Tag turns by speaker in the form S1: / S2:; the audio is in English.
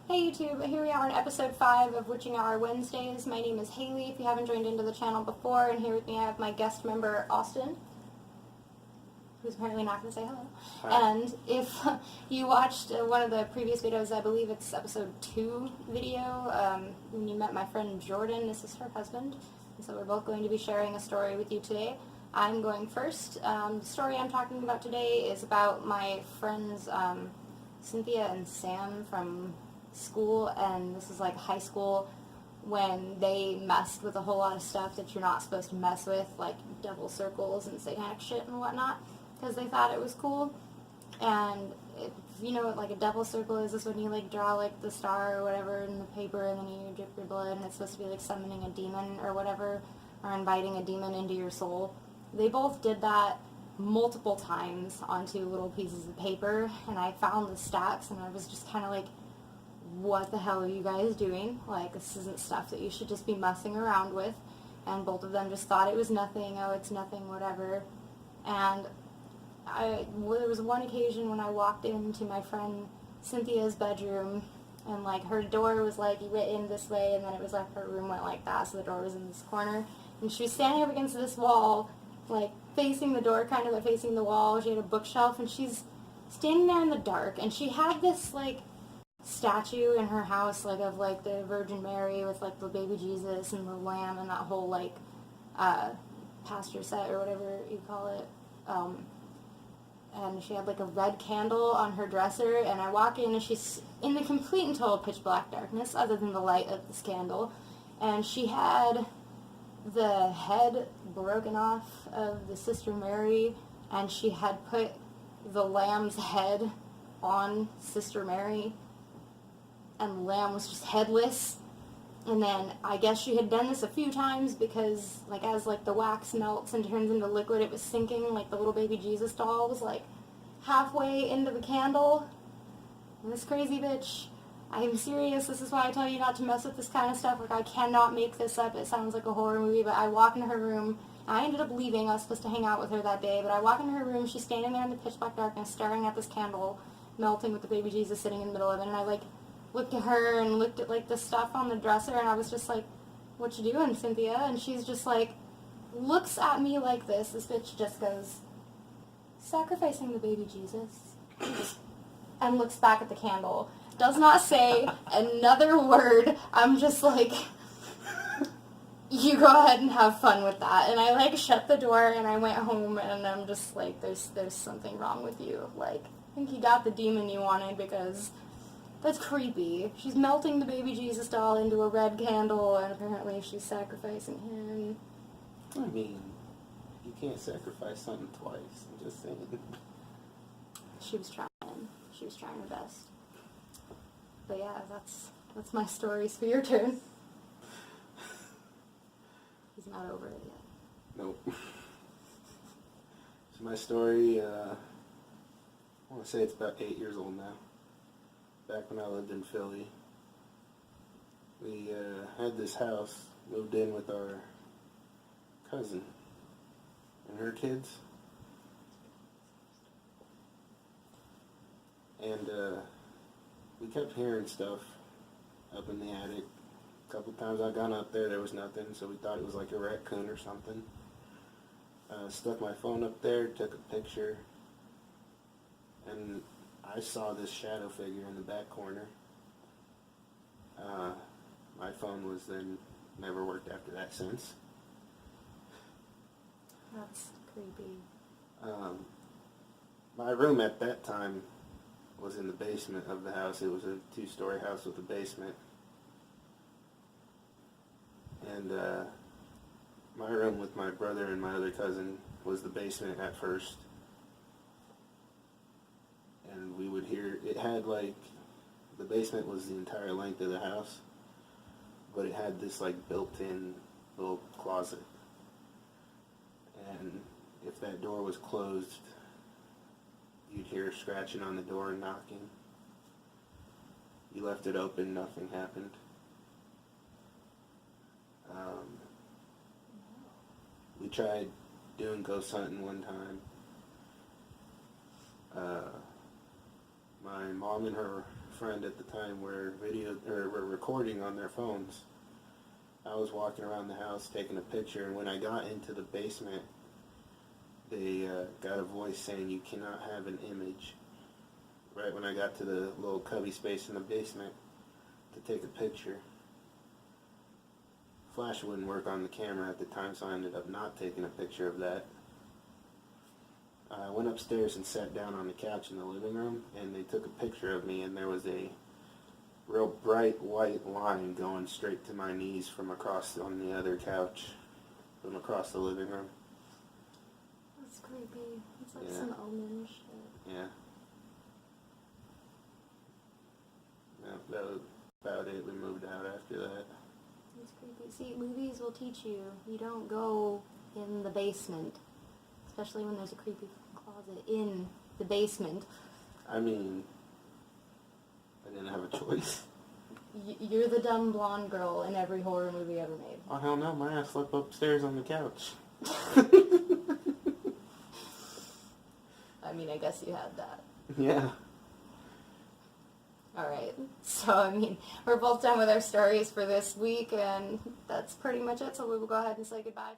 S1: Hey YouTube, here we are on episode 5 of Witching Hour Wednesdays. My name is Haley, if you haven't joined into the channel before, and here with me I have my guest member, Austin, who's apparently not going to say hello.
S2: Hi.
S1: And if you watched one of the previous videos, I believe it's episode 2 video, when you met my friend Jordan, this is her husband, and so we're both going to be sharing a story with you today. I'm going first. The story I'm talking about today is about my friends Cynthia and Sam from school, and this is like high school when they messed with a whole lot of stuff that you're not supposed to mess with, like devil circles and satanic shit and whatnot, because they thought it was cool. And you know what like a devil circle is when you like draw like the star or whatever in the paper and then you drip your blood, and it's supposed to be like summoning a demon or whatever, or inviting a demon into your soul. They both did that multiple times onto little pieces of paper, and I found the stacks and I was just kind of like, what the hell are you guys doing? Like, this isn't stuff that you should just be messing around with. And both of them just thought it was nothing, oh, it's nothing, whatever. And there was one occasion when I walked into my friend Cynthia's bedroom, and like her door was like, you went in this way, and then it was like her room went like that, so the door was in this corner. And she was standing up against this wall, like facing the door, kind of, but facing the wall. She had a bookshelf, and she's standing there in the dark, and she had this like statue in her house, like of like the Virgin Mary with like the baby Jesus and the lamb and that whole like pasture set or whatever you call it. And she had like a red candle on her dresser, and I walk in and she's in the complete and total pitch black darkness other than the light of this candle, and she had the head broken off of the Sister Mary, and she had put the lamb's head on Sister Mary, and the lamb was just headless. And then I guess she had done this a few times because like as like the wax melts and turns into liquid, it was sinking. Like the little baby Jesus doll was like halfway into the candle. And this crazy bitch, I am serious, this is why I tell you not to mess with this kind of stuff. Like, I cannot make this up. It sounds like a horror movie, but I walk into her room. I ended up leaving. I was supposed to hang out with her that day, but I walk into her room. She's standing there in the pitch black darkness staring at this candle melting with the baby Jesus sitting in the middle of it, and I like looked at her and looked at like the stuff on the dresser, and I was just like, what you doing, Cynthia? And she's just like, looks at me like this bitch just goes, sacrificing the baby Jesus, and looks back at the candle, does not say another word. I'm just like, you go ahead and have fun with that. And I like shut the door and I went home, and I'm just like, there's something wrong with you. Like, I think you got the demon you wanted, because that's creepy. She's melting the baby Jesus doll into a red candle, and apparently she's sacrificing him.
S2: I mean, you can't sacrifice something twice. I'm just saying.
S1: She was trying. She was trying her best. But yeah, that's my story. So your turn. He's not over it yet.
S2: Nope. So my story, I want to say it's about 8 years old now. Back when I lived in Philly, we had this house, moved in with our cousin and her kids. And we kept hearing stuff up in the attic. A couple times I've gone up there was nothing, so we thought it was like a raccoon or something. Stuck my phone up there, took a picture, and I saw this shadow figure in the back corner. My phone was then never worked after that since.
S1: That's creepy.
S2: My room at that time was in the basement of the house. It was a 2-story house with a basement. And my room with my brother and my other cousin was the basement at first. And we would hear, it had like, the basement was the entire length of the house, but it had this like built-in little closet. And if that door was closed, you'd hear scratching on the door and knocking. You left it open, nothing happened. We tried doing ghost hunting one time. My mom and her friend at the time were recording on their phones. I was walking around the house taking a picture, and when I got into the basement, they got a voice saying, "You cannot have an image." Right when I got to the little cubby space in the basement to take a picture. Flash wouldn't work on the camera at the time, so I ended up not taking a picture of that. I went upstairs and sat down on the couch in the living room, and they took a picture of me, and there was a real bright white line going straight to my knees from across on the other couch, from across the living room.
S1: That's creepy. It's like
S2: Yeah.
S1: some omen shit.
S2: Yeah. Yeah, that was about it. We moved out after that.
S1: It's creepy. See, movies will teach you. You don't go in the basement, especially when there's a creepy closet in the basement.
S2: I mean, I didn't have a choice.
S1: You're the dumb blonde girl in every horror movie ever made.
S2: Oh, hell no. My ass slept upstairs on the couch.
S1: I mean, I guess you had that.
S2: Yeah.
S1: Alright, so I mean, we're both done with our stories for this week, and that's pretty much it, so we will go ahead and say goodbye.